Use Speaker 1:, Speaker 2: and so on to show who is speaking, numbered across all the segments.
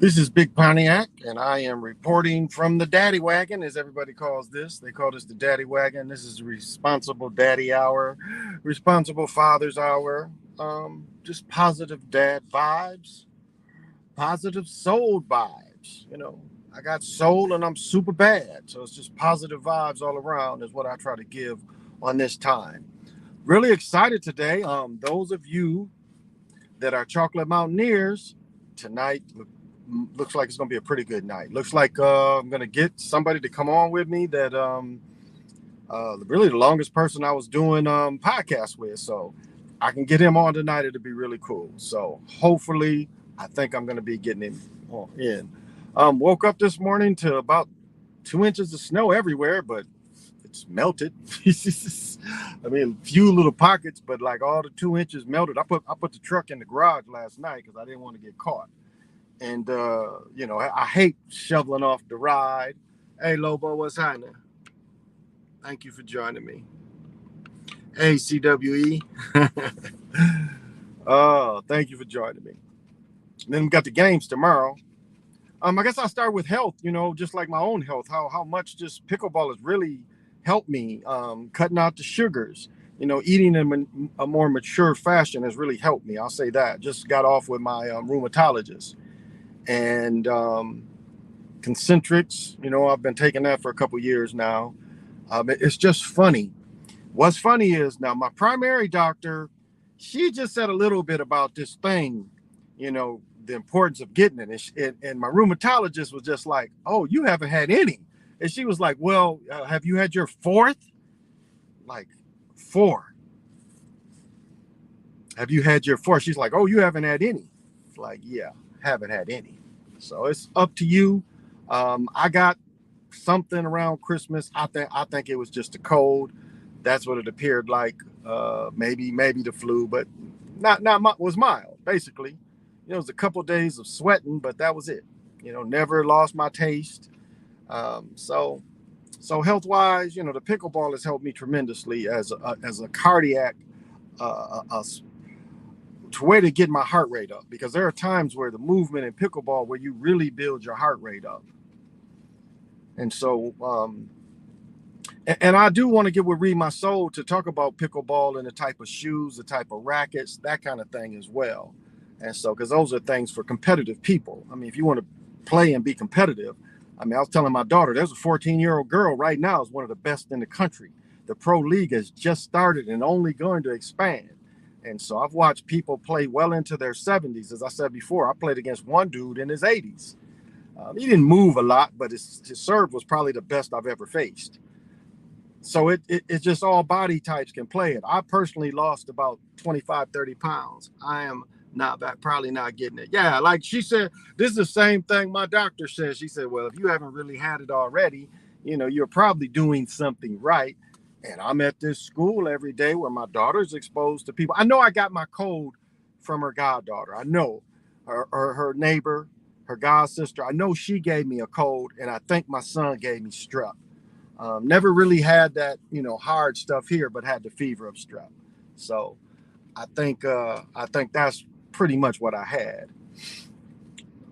Speaker 1: This is Big Pontiac, and I am reporting from the Daddy Wagon, as everybody calls this. They call this the Daddy Wagon. This is Responsible Daddy Hour, Responsible Father's Hour, just positive dad vibes, positive soul vibes. I got soul and I'm super bad. So it's just positive vibes all around, is what I try to give on this time. Really excited today. Those of you that are chocolate mountaineers, tonight looks like it's going to be a pretty good night. Looks like I'm going to get somebody to come on with me that really the longest person I was doing podcasts with. So I can get him on tonight. It'll be really cool. So hopefully, I think I'm going to be getting him in. Woke up this morning to about 2 inches of snow everywhere, but it's melted. I mean, a few little pockets, but like all the 2 inches melted. I put the truck in the garage last night because I didn't want to get caught. And I hate shoveling off the ride. Hey Lobo, what's happening? Thank you for joining me. Hey CWE. Oh, thank you for joining me. And then we got the games tomorrow. I guess I'll start with health, just like my own health, how much just pickleball has really helped me, cutting out the sugars, eating in a more mature fashion has really helped me. I'll say that. Just got off with my rheumatologist. And Concentrics, I've been taking that for a couple years now. It's just funny. What's funny is now my primary doctor, she just said a little bit about this thing, the importance of getting it. And my rheumatologist was just like, "Oh, you haven't had any." And she was like, "Well, have you had your fourth?" Like, four. Have you had your fourth? She's like, "Oh, you haven't had any." It's like, yeah, haven't had any. So it's up to you. I got something around Christmas. I think it was just a cold. That's what it appeared like. Maybe the flu, but not was mild. Basically, it was a couple days of sweating, but that was it. Never lost my taste. So health wise, the pickleball has helped me tremendously as a cardiac way to get my heart rate up, because there are times where the movement in pickleball where you really build your heart rate up. And so and I do want to get with Read My Soul to talk about pickleball and the type of shoes, the type of rackets, that kind of thing as well. And so, because those are things for competitive people. I mean, if you want to play and be competitive, I mean, I was telling my daughter, there's a 14-year-old girl right now is one of the best in the country. The pro league has just started and only going to expand. And so I've watched people play well into their 70s. As I said before, I played against one dude in his 80s. He didn't move a lot, but his serve was probably the best I've ever faced. So it's just all body types can play it. I personally lost about 25, 30 pounds. I am probably not getting it. Yeah, like she said, this is the same thing my doctor says. She said, well, if you haven't really had it already, you're probably doing something right. And I'm at this school every day where my daughter's exposed to people. I know I got my cold from her goddaughter. I know her neighbor, her god sister. I know she gave me a cold, and I think my son gave me strep. Never really had that, hard stuff here, but had the fever of strep. So I think that's pretty much what I had.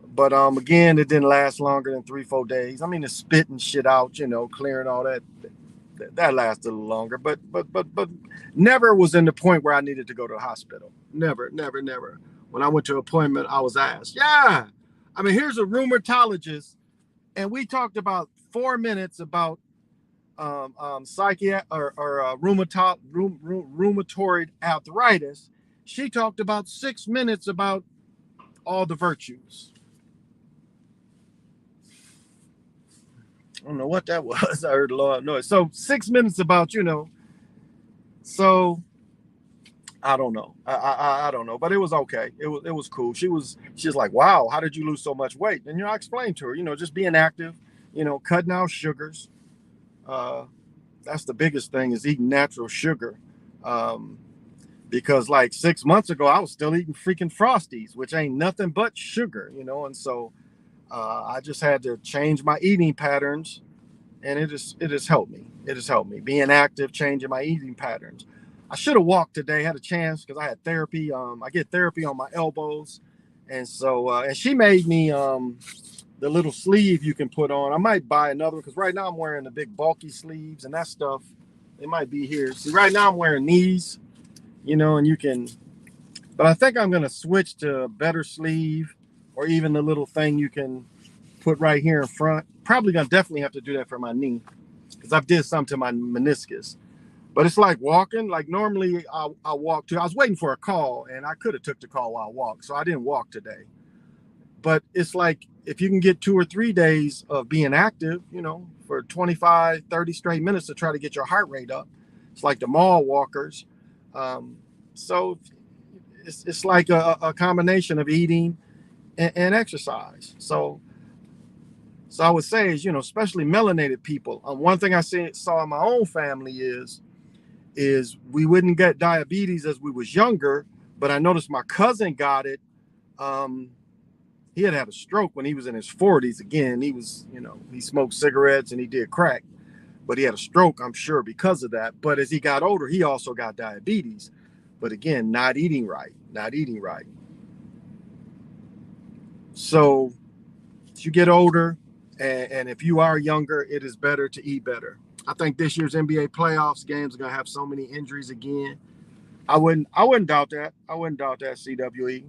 Speaker 1: But again, it didn't last longer than 3-4 days. I mean, the spitting shit out, clearing all that lasted a little longer. But never was in the point where I needed to go to the hospital. Never, never, never. When I went to an appointment, I was asked, yeah. I mean, here's a rheumatologist, and we talked about 4 minutes about rheumatoid arthritis. She talked about 6 minutes about all the virtues. I don't know what that was. I heard a lot of noise. So 6 minutes about, So I don't know. I don't know, but it was okay. It was cool. She's like, wow, how did you lose so much weight? And I explained to her, just being active, cutting out sugars. That's the biggest thing, is eating natural sugar. Because like 6 months ago, I was still eating freaking Frosties, which ain't nothing but sugar, and so I just had to change my eating patterns, and it has helped me. It has helped me being active, changing my eating patterns. I should have walked today, had a chance, because I had therapy. I get therapy on my elbows, And so and she made me the little sleeve you can put on. I might buy another one because right now I'm wearing the big bulky sleeves and that stuff. It might be here. See, right now I'm wearing these, you know, and you can, but I think I'm gonna switch to a better sleeve or even the little thing you can put right here in front. Probably gonna definitely have to do that for my knee because I've did some to my meniscus. But it's like walking. Like normally I walk to. I was waiting for a call and I could have took the call while I walked, so I didn't walk today. But it's like if you can get 2 or 3 days of being active, you know, for 25, 30 straight minutes to try to get your heart rate up. It's like the mall walkers. So it's like a combination of eating and exercise. So I would say is, you know, especially melanated people. One thing I saw in my own family is we wouldn't get diabetes as we was younger, but I noticed my cousin got it. He had a stroke when he was in his 40s. Again, he was, you know, he smoked cigarettes and he did crack, but he had a stroke, I'm sure, because of that. But as he got older, he also got diabetes. But again, not eating right. So as you get older, and if you are younger, it is better to eat better. I think this year's NBA playoffs games are gonna have so many injuries again. I wouldn't doubt that. I wouldn't doubt that, CWE.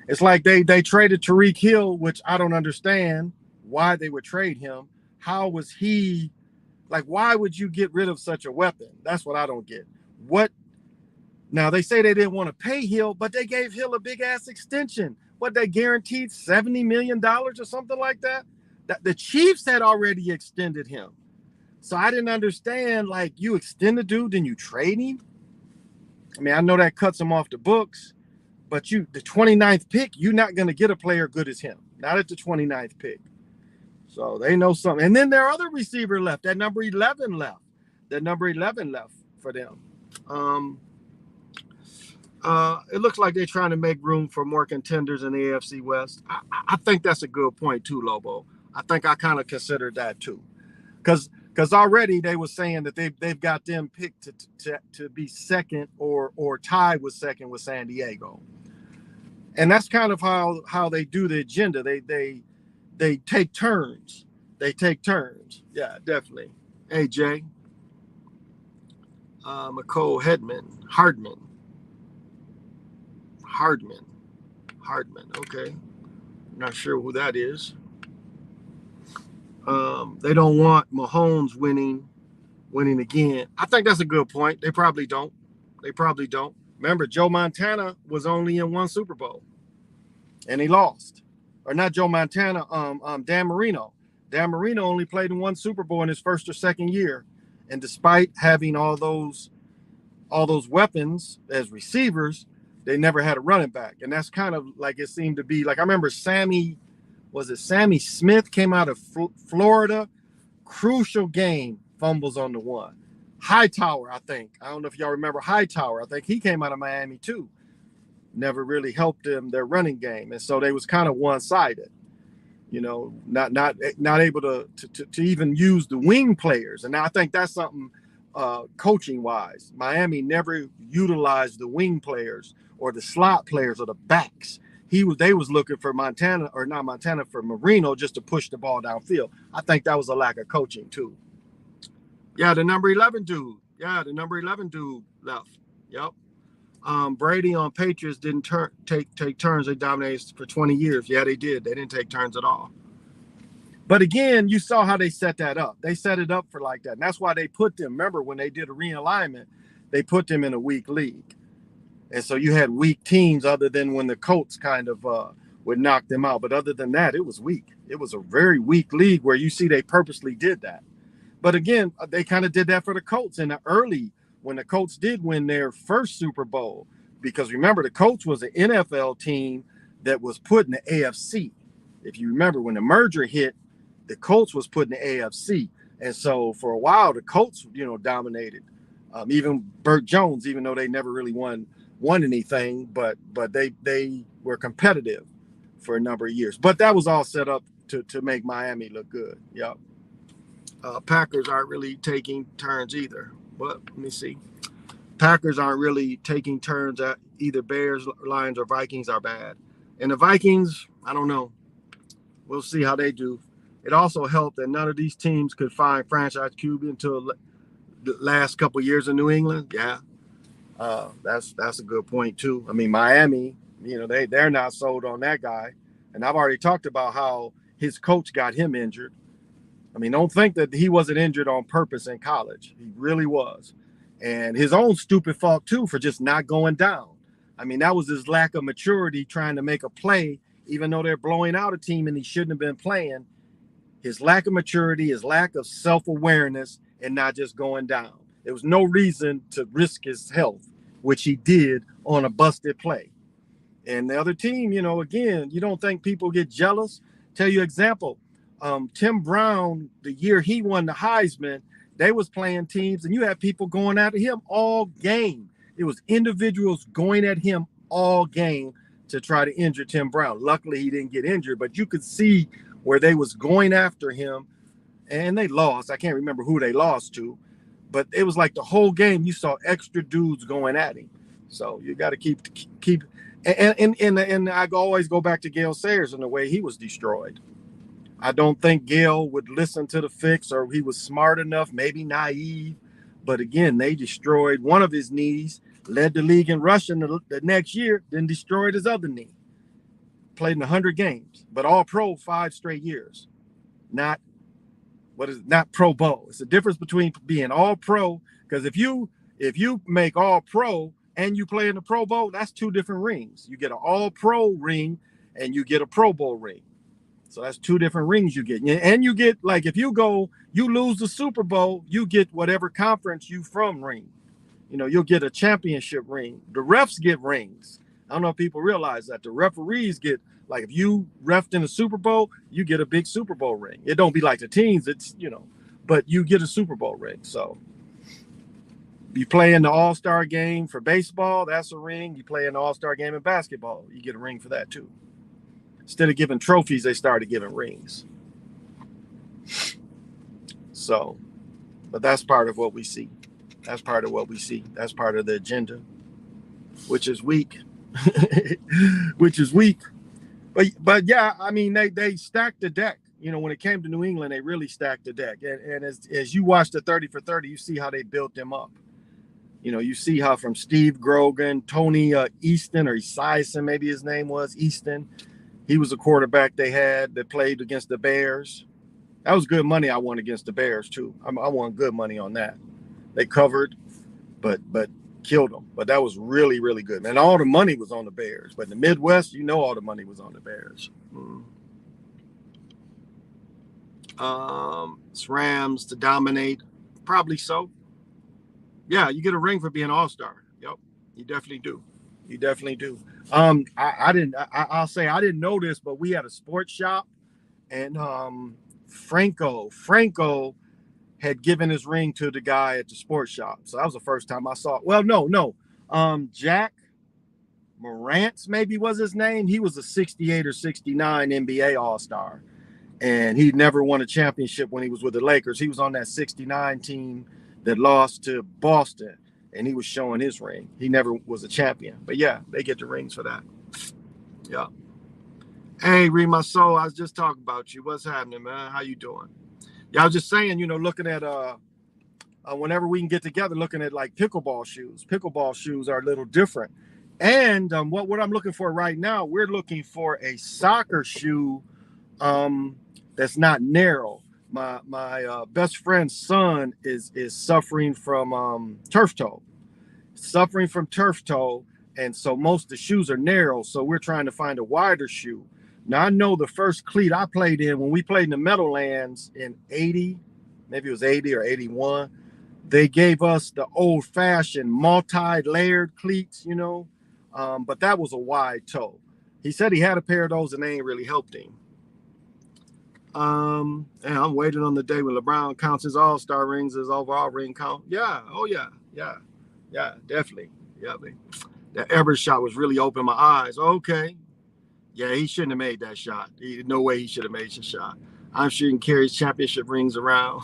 Speaker 1: It's like they traded Tariq Hill, which I don't understand why they would trade him. How was he like? Why would you get rid of such a weapon? That's what I don't get. What now? They say they didn't want to pay Hill, but they gave Hill a big ass extension. What, they guaranteed $70 million or something like that? That the Chiefs had already extended him. So I didn't understand, like, you extend the dude, then you trade him. I mean, I know that cuts him off the books, but the 29th pick, you're not going to get a player good as him. Not at the 29th pick. So they know something. And then their other receiver left. That number 11 left. That number 11 left for them. It looks like they're trying to make room for more contenders in the AFC West. I think that's a good point too, Lobo. I think I kind of considered that too. Because already they were saying that they've got them picked to be second or tied with second with San Diego. And that's kind of how they do the agenda. They take turns. Yeah, definitely. Hey, Jay. McCole Hardman. Okay. Not sure who that is. They don't want Mahomes winning again. I think that's a good point. They probably don't. Remember, Joe Montana was only in one Super Bowl, and he lost. Or not Joe Montana. Dan Marino. Dan Marino only played in one Super Bowl in his first or second year, and despite having all those weapons as receivers, they never had a running back. And that's kind of like it seemed to be. Like I remember Sammy Smith came out of Florida, crucial game, fumbles on the one. Hightower, I think. I don't know if y'all remember Hightower. I think he came out of Miami too. Never really helped them their running game, and so they was kind of one-sided. You know, not able to even use the wing players. And I think that's something coaching wise. Miami never utilized the wing players or the slot players or the backs. They was looking for for Marino just to push the ball downfield. I think that was a lack of coaching too. Yeah, the number 11 dude. Left. Yep. Brady on Patriots didn't take turns. They dominated for 20 years. Yeah, they did. They didn't take turns at all. But again, you saw how they set that up. They set it up for like that. And that's why they put them. Remember when they did a realignment, they put them in a weak league. And so you had weak teams other than when the Colts kind of would knock them out. But other than that, it was weak. It was a very weak league where you see they purposely did that. But again, they kind of did that for the Colts in the early, when the Colts did win their first Super Bowl. Because remember, the Colts was an NFL team that was put in the AFC. If you remember, when the merger hit, the Colts was put in the AFC. And so for a while, the Colts, dominated. Even Burt Jones, even though they never really won anything, but they were competitive for a number of years. But that was all set up to make Miami look good. Yep. Packers aren't really taking turns either. But let me see. Packers aren't really taking turns at either Bears, Lions, or Vikings are bad. And the Vikings, I don't know. We'll see how they do. It also helped that none of these teams could find franchise QB until the last couple of years in New England. Yeah, that's a good point too. I mean, Miami, they're not sold on that guy, and I've already talked about how his coach got him injured. I mean, don't think that he wasn't injured on purpose in college. He really was, and his own stupid fault too for just not going down. I mean, that was his lack of maturity trying to make a play, even though they're blowing out a team and he shouldn't have been playing. His lack of maturity, his lack of self-awareness, and not just going down. There was no reason to risk his health, which he did on a busted play. And the other team, again, you don't think people get jealous? Tell you example, Tim Brown, the year he won the Heisman, they was playing teams, and you had people going after him all game. It was individuals going at him all game to try to injure Tim Brown. Luckily, he didn't get injured, but you could see where they was going after him, and they lost. I can't remember who they lost to, but it was like the whole game you saw extra dudes going at him. So you got to keep and I always go back to Gale Sayers and the way he was destroyed. I don't think Gale would listen to the fix, or he was smart enough, maybe naive, but again, they destroyed one of his knees, led the league in rushing the next year, then destroyed his other knee. Played in 100 games, but all pro 5 straight years. Not Pro Bowl. It's the difference between being all pro, because if you make all pro and you play in the Pro Bowl, that's 2 different rings. You get an all pro ring and you get a Pro Bowl ring. So that's 2 different rings you get. And you get, like, if you lose the Super Bowl, you get whatever conference you from ring. You'll get a championship ring. The refs get rings. I don't know if people realize that. The referees get, like, if you refed in a Super Bowl, you get a big Super Bowl ring. It don't be like the teams, but you get a Super Bowl ring. So you play in the All-Star game for baseball, that's a ring. You play in the All-Star game in basketball, you get a ring for that too. Instead of giving trophies, they started giving rings. So, but that's part of what we see. That's part of the agenda, which is weak. But yeah, I mean, they stacked the deck. When it came to New England, they really stacked the deck. And as you watch the 30 for 30, you see how they built them up. You see how from Steve Grogan, Tony Easton, or Esiason, maybe his name was Easton. He was a quarterback they had that played against the Bears. That was good money I won against the Bears too. I won good money on that. They covered, but killed them. But that was really, really good. And all the money was on the Bears. But in the Midwest, all the money was on the Bears. It's Rams to dominate. Probably so. Yeah, you get a ring for being All-Star. Yep, you definitely do. You definitely do. I'll say I didn't know this, but we had a sports shop, and Franco had given his ring to the guy at the sports shop. So that was the first time I saw it. Well, no. Jack Morantz maybe was his name. He was a 68 or 69 NBA All-Star. And he never won a championship when he was with the Lakers. He was on that 69 team that lost to Boston, and he was showing his ring. He never was a champion. But yeah, they get the rings for that. Yeah. Hey, Read My Soul, I was just talking about you. What's happening, man? How you doing? Yeah, I was just saying, looking at whenever we can get together, looking at like pickleball shoes. Pickleball shoes are a little different. And what I'm looking for right now, we're looking for a soccer shoe that's not narrow. My best friend's son is suffering from turf toe. And so most of the shoes are narrow. So we're trying to find a wider shoe. Now, I know the first cleat I played in when we played in the Meadowlands in 80, maybe it was 80 or 81, they gave us the old-fashioned multi-layered cleats, but that was a wide toe. He said he had a pair of those and they ain't really helped him. And I'm waiting on the day when LeBron counts his all-star rings, his overall ring count. Yeah, oh yeah, definitely. Yeah, that Everett shot was really opening my eyes. Okay. Yeah, he shouldn't have made that shot. No way he should have made the shot. I'm sure he can carry his championship rings around.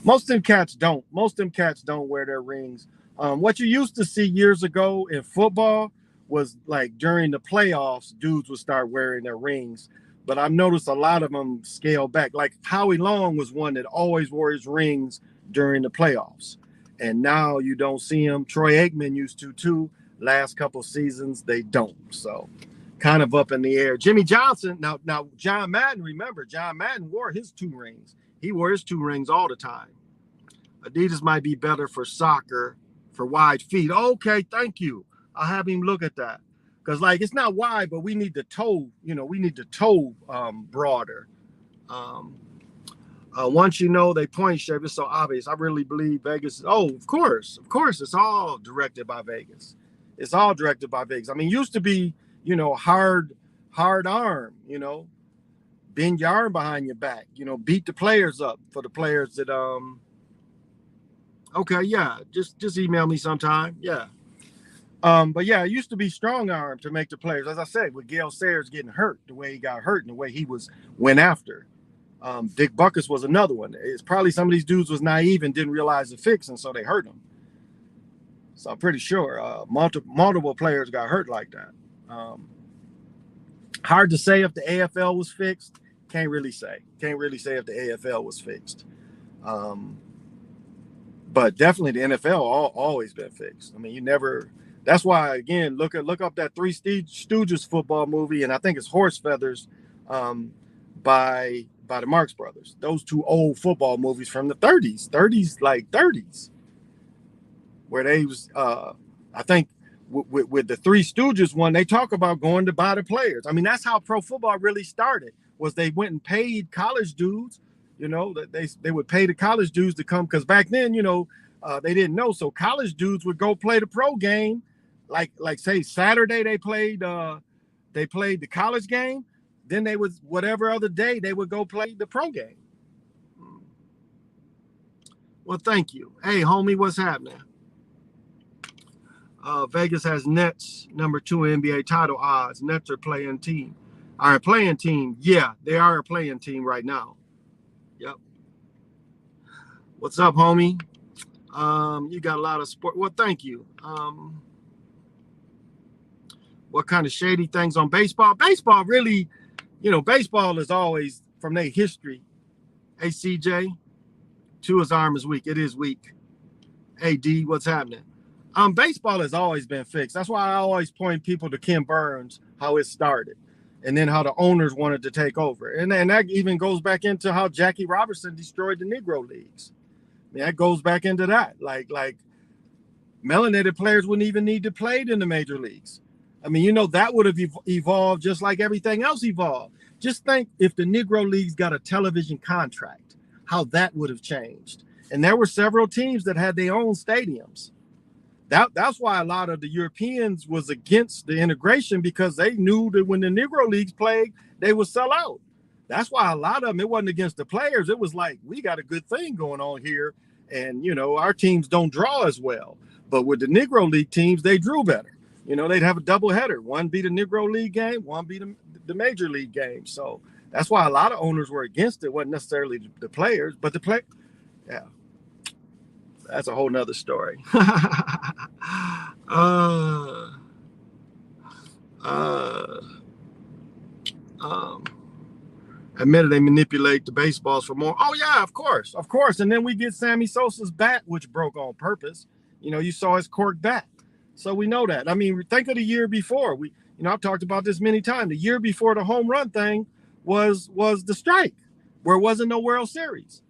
Speaker 1: Most of them cats don't. Most of them cats don't wear their rings What you used to see years ago in football was like during the playoffs, dudes would start wearing their rings. But I've noticed a lot of them scale back. Like Howie Long was one that always wore his rings during the playoffs. And now you don't see him. Troy Aikman used to too. Last couple seasons, they don't. So kind of up in the air. Jimmy Johnson, now John Madden, remember, John Madden wore his 2 rings. He wore his 2 rings all the time. Adidas might be better for soccer, for wide feet. Okay, thank you. I'll have him look at that. Because, like, it's not wide, but we need the toe, we need the toe broader. Once you know they point shape, it's so obvious. I really believe Vegas. Oh, of course. It's all directed by Vegas. It's all directed by Vegas. I mean, used to be, hard arm, bend your arm behind your back, beat the players up for the players that, okay, yeah, just email me sometime. Yeah. But yeah, it used to be strong arm to make the players, as I said, with Gale Sayers getting hurt, the way he got hurt and the way he went after. Dick Butkus was another one. It's probably some of these dudes was naive and didn't realize the fix, and so they hurt him. So I'm pretty sure multiple players got hurt like that. Hard to say if the AFL was fixed. Can't really say if the AFL was fixed. But definitely the NFL always been fixed. I mean, you never. That's why, again, look up that Three Stooges football movie, and I think it's Horse Feathers, by the Marx Brothers. Those 2 old football movies from the 30s, where they was, I think, with the Three Stooges one, they talk about going to buy the players. I mean, that's how pro football really started. Was they went and paid college dudes, that they would pay the college dudes to come, because back then, they didn't know, so college dudes would go play the pro game. Like say Saturday they played the college game, then they would whatever other day they would go play the pro game. Well, thank you. Hey, homie, what's happening? Vegas has Nets number 2 NBA title odds. Nets are playing team. Are a playing team? Yeah, they are a playing team right now. Yep. What's up, homie? You got a lot of sport. Well, thank you. What kind of shady things on baseball? Baseball really, baseball is always from their history. Hey, CJ, his arm is weak. It is weak. Hey, D, what's happening? Baseball has always been fixed. That's why I always point people to Ken Burns, how it started, and then how the owners wanted to take over. And that even goes back into how Jackie Robinson destroyed the Negro Leagues. I mean, that goes back into that. Like melanated players wouldn't even need to play in the major leagues. I mean, that would have evolved just like everything else evolved. Just think if the Negro Leagues got a television contract, how that would have changed. And there were several teams that had their own stadiums. That's why a lot of the Europeans was against the integration, because they knew that when the Negro Leagues played, they would sell out. That's why a lot of them, it wasn't against the players. It was like, we got a good thing going on here. And, our teams don't draw as well. But with the Negro League teams, they drew better. They'd have a doubleheader. One be the Negro League game, one be the Major League game. So that's why a lot of owners were against it. It wasn't necessarily the players, but yeah. That's a whole nother story. Admitted they manipulate the baseballs for more. Oh yeah, of course. And then we get Sammy Sosa's bat, which broke on purpose. You saw his cork bat, so we know that. I mean, think of the year before. I've talked about this many times. The year before the home run thing was the strike, where it wasn't no World Series,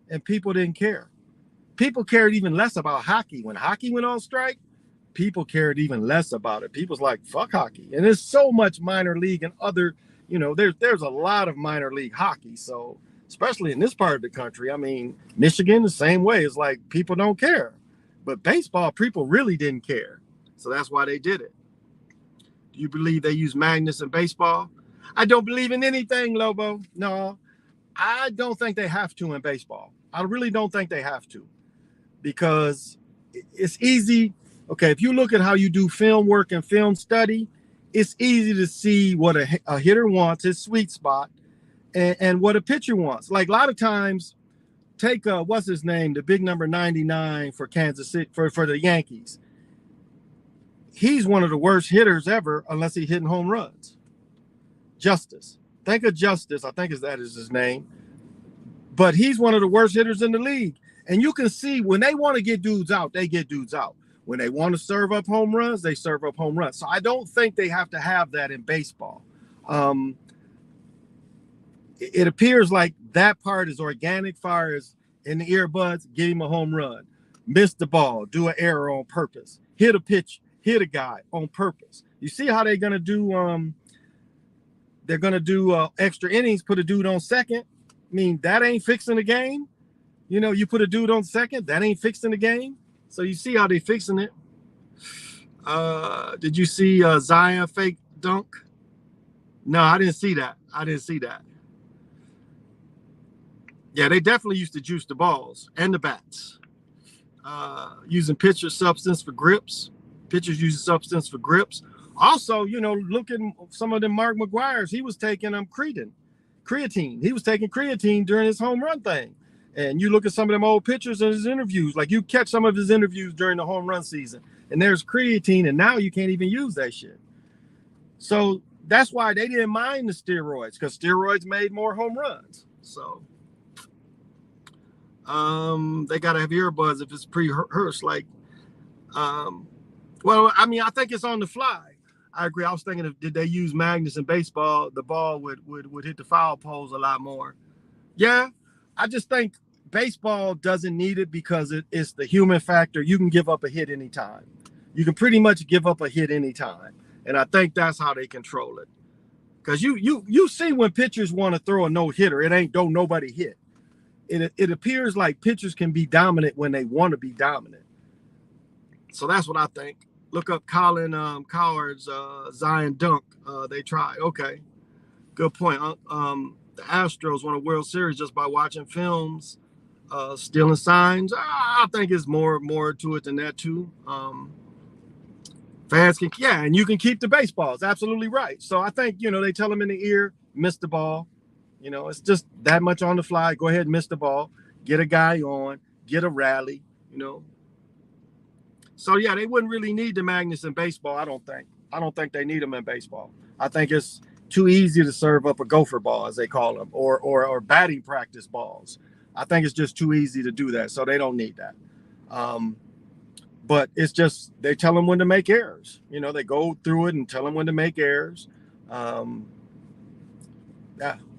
Speaker 1: and people didn't care. People cared even less about hockey. When hockey went on strike, people cared even less about it. People's like, fuck hockey. And there's so much minor league and other, there's a lot of minor league hockey. So especially in this part of the country, I mean, Michigan, the same way. It's like people don't care. But baseball, people really didn't care. So that's why they did it. Do you believe they use magnets in baseball? I don't believe in anything, Lobo. No, I don't think they have to in baseball. I really don't think they have to. Because it's easy. Okay, if you look at how you do film work and film study, it's easy to see what a hitter wants, his sweet spot, and what a pitcher wants. Like a lot of times, take what's his name, the big number 99 for Kansas City for the Yankees. He's one of the worst hitters ever, unless he's hitting home runs. Justice. Think of Justice. I think that is his name. But he's one of the worst hitters in the league. And you can see when they want to get dudes out, they get dudes out. When they want to serve up home runs, they serve up home runs. So I don't think they have to have that in baseball. It appears like that part is organic, far as in the earbuds, give him a home run, miss the ball, do an error on purpose, hit a pitch, hit a guy on purpose. You see how they're going to do, extra innings, put a dude on second. I mean, that ain't fixing the game. You know, you put a dude on second, that ain't fixing the game. So you see how they fixing it. Did you see Zion fake dunk? No, I didn't see that. Yeah, they definitely used to juice the balls and the bats. Using pitcher substance for grips. Pitchers using substance for grips. Also, you know, look at some of them Mark McGwire's. He was taking creatine. He was taking creatine during his home run thing. And you look at some of them old pictures in his interviews, like you catch some of his interviews during the home run season, and there's creatine, and now you can't even use that shit. So that's why they didn't mind the steroids, because steroids made more home runs. So they gotta have earbuds if it's pre-rehearsed. Like, well, I mean, I think it's on the fly. I agree. I was thinking, did they use magnets in baseball, the ball would hit the foul poles a lot more. Yeah. I just think baseball doesn't need it because it's the human factor. You can give up a hit anytime. You can pretty much give up a hit anytime. And I think that's how they control it. Because you see when pitchers want to throw a no-hitter, it ain't don't nobody hit. It appears like pitchers can be dominant when they want to be dominant. So that's what I think. Look up Colin Cowherd's Zion dunk. They tried. Okay. Good point. The Astros won a World Series just by watching films, stealing signs. I think it's more to it than that too. Fans can, yeah, and you can keep the baseballs. Absolutely right. So I think, you know, they tell them in the ear, miss the ball. You know, it's just that much on the fly. Go ahead and miss the ball. Get a guy on. Get a rally. You know. So yeah, they wouldn't really need the magnets in baseball. I don't think they need them in baseball. I think it's too easy to serve up a gopher ball, as they call them, or batting practice balls. I think it's just too easy to do that, so they don't need that. But it's just they tell them when to make errors. You know, they go through it and tell them when to make errors. Yeah,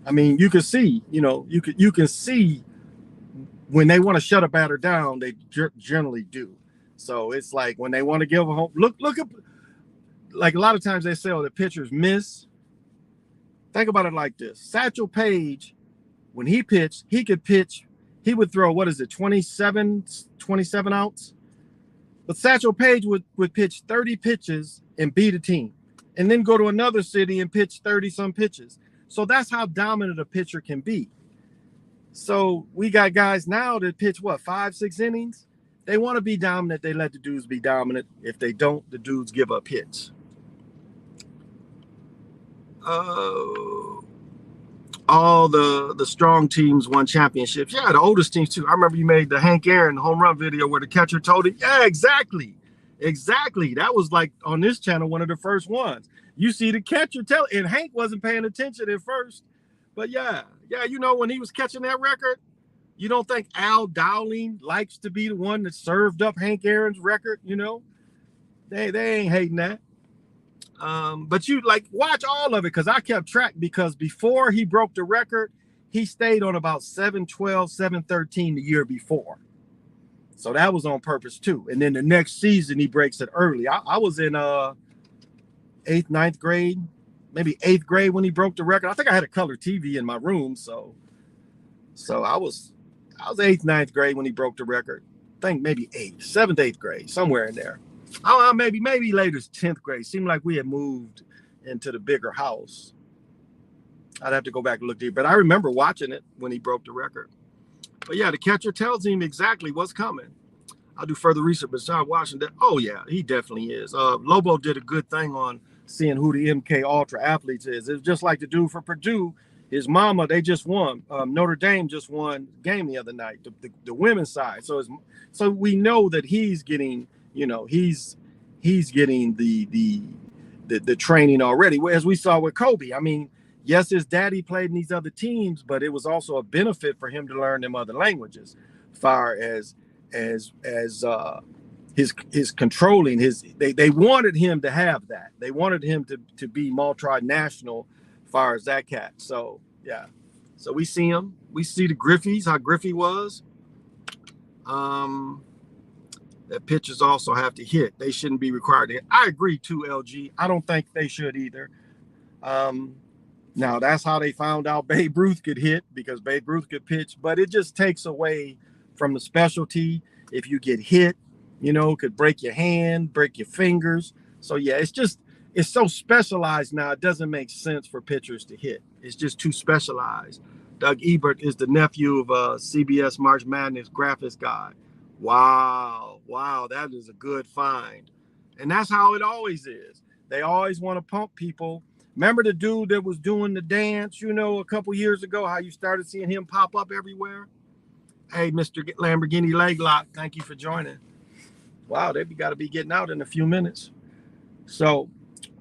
Speaker 1: I mean, you can see, you know, you can see when they want to shut a batter down, they generally do. So it's like when they want to give a home, look at, like a lot of times they say, oh, the pitchers miss. Think about it like this. Satchel Paige, when he pitched, he would throw, 27 outs? But Satchel Paige would pitch 30 pitches and beat a team, and then go to another city and pitch 30-some pitches. So that's how dominant a pitcher can be. So we got guys now that pitch, 5-6 innings? They want to be dominant. They let the dudes be dominant. If they don't, the dudes give up hits. All the strong teams won championships. Yeah, the oldest teams too. I remember you made the Hank Aaron home run video where the catcher told it. Yeah, exactly. That was like on this channel, one of the first ones. You see the catcher tell, and Hank wasn't paying attention at first, but yeah, you know, when he was catching that record, you don't think Al Dowling likes to be the one that served up Hank Aaron's record? You know, they ain't hating that. But you like watch all of it, because I kept track, because before he broke the record, he stayed on about 712, 713 the year before. So that was on purpose too. And then the next season he breaks it early. I was in 8th, 9th grade, maybe 8th grade when he broke the record. I think I had a color TV in my room, so I was 8th, 9th grade when he broke the record. I think maybe 7th, 8th grade, somewhere in there. Oh, maybe later 10th grade. Seemed like we had moved into the bigger house. I'd have to go back and look deep, but I remember watching it when he broke the record. But yeah, the catcher tells him exactly what's coming. I'll do further research, but Sean Washington, oh yeah, he definitely is. Lobo did a good thing on seeing who the MK Ultra athletes is. It's just like the dude for Purdue. his mama, they just won. Notre Dame just won game the other night, the women's side. So we know that he's getting, he's getting the training already. As we saw with Kobe. I mean, yes, his daddy played in these other teams, but it was also a benefit for him to learn them other languages, as far as his controlling they wanted him to have that. They wanted him to be multinational as far as that cat. So yeah. So we see him. We see the Griffeys, how Griffey was. That pitchers also have to hit. They shouldn't be required to hit. I agree too, LG. I don't think they should either. Now that's how they found out Babe Ruth could hit, because Babe Ruth could pitch, but it just takes away from the specialty. If you get hit, could break your hand, break your fingers. So yeah, it's so specialized now. It doesn't make sense for pitchers to hit. It's just too specialized. Doug Ebert is the nephew of CBS March Madness graphics guy. Wow, that is a good find. And that's how it always is. They always want to pump people. Remember the dude that was doing the dance, a couple years ago, how you started seeing him pop up everywhere? Hey, Mr. Lamborghini Leglock, thank you for joining. Wow, they got to be getting out in a few minutes. So,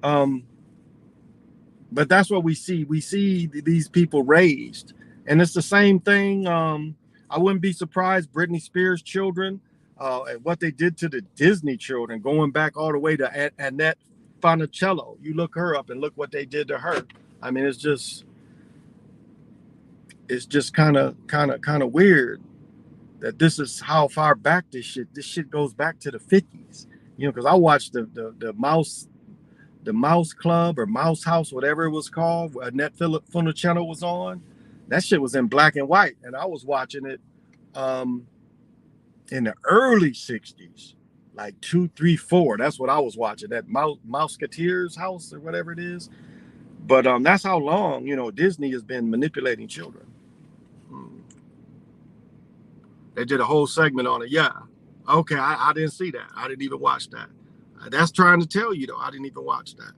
Speaker 1: but that's what we see. We see these people raised. And it's the same thing. I wouldn't be surprised, Britney Spears' children, and what they did to the Disney children, going back all the way to Annette Funicello. You look her up and look what they did to her. I mean, it's just kind of weird that this is how far back this shit goes back to the 50s. Because I watched the Mouse Club or Mouse House, whatever it was called, Annette Funicello was on. That shit was in black and white, and I was watching it in the early 60s, like 2, 3, 4. That's what I was watching, that Mouseketeer's house or whatever it is. But that's how long, Disney has been manipulating children. They did a whole segment on it. Yeah. Okay, I didn't see that. I didn't even watch that. That's trying to tell you, though. I didn't even watch that.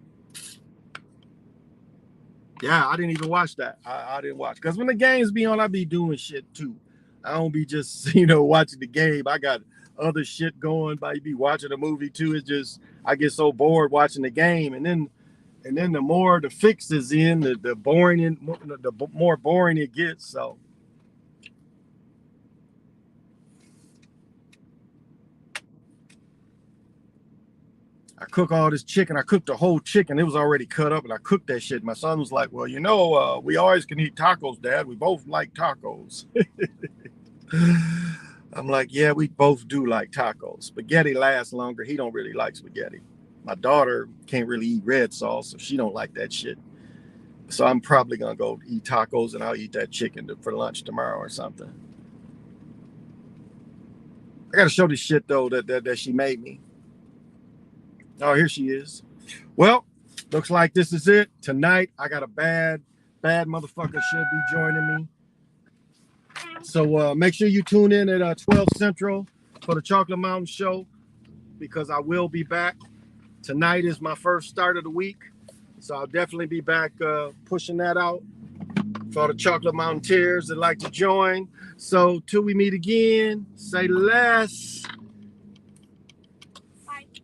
Speaker 1: Yeah, I didn't even watch that. I didn't watch. Because when the games be on, I be doing shit, too. I don't be just, watching the game. I got other shit going. But you be watching a movie, too. It's just, I get so bored watching the game. And then the more the fix is in, the more boring it gets. So. I cook all this chicken. I cooked the whole chicken. It was already cut up, and I cooked that shit. My son was like, well, we always can eat tacos, Dad. We both like tacos. I'm like, yeah, we both do like tacos. Spaghetti lasts longer. He don't really like spaghetti. My daughter can't really eat red sauce, so she don't like that shit. So I'm probably going to go eat tacos, and I'll eat that chicken for lunch tomorrow or something. I got to show this shit, though, that she made me. Oh, here she is. Well, looks like this is it. Tonight, I got a bad motherfucker should be joining me. So make sure you tune in at 12 Central for the Chocolate Mountain Show, because I will be back. Tonight is my first start of the week. So I'll definitely be back pushing that out for the Chocolate Mountain Tears that like to join. So till we meet again, say less.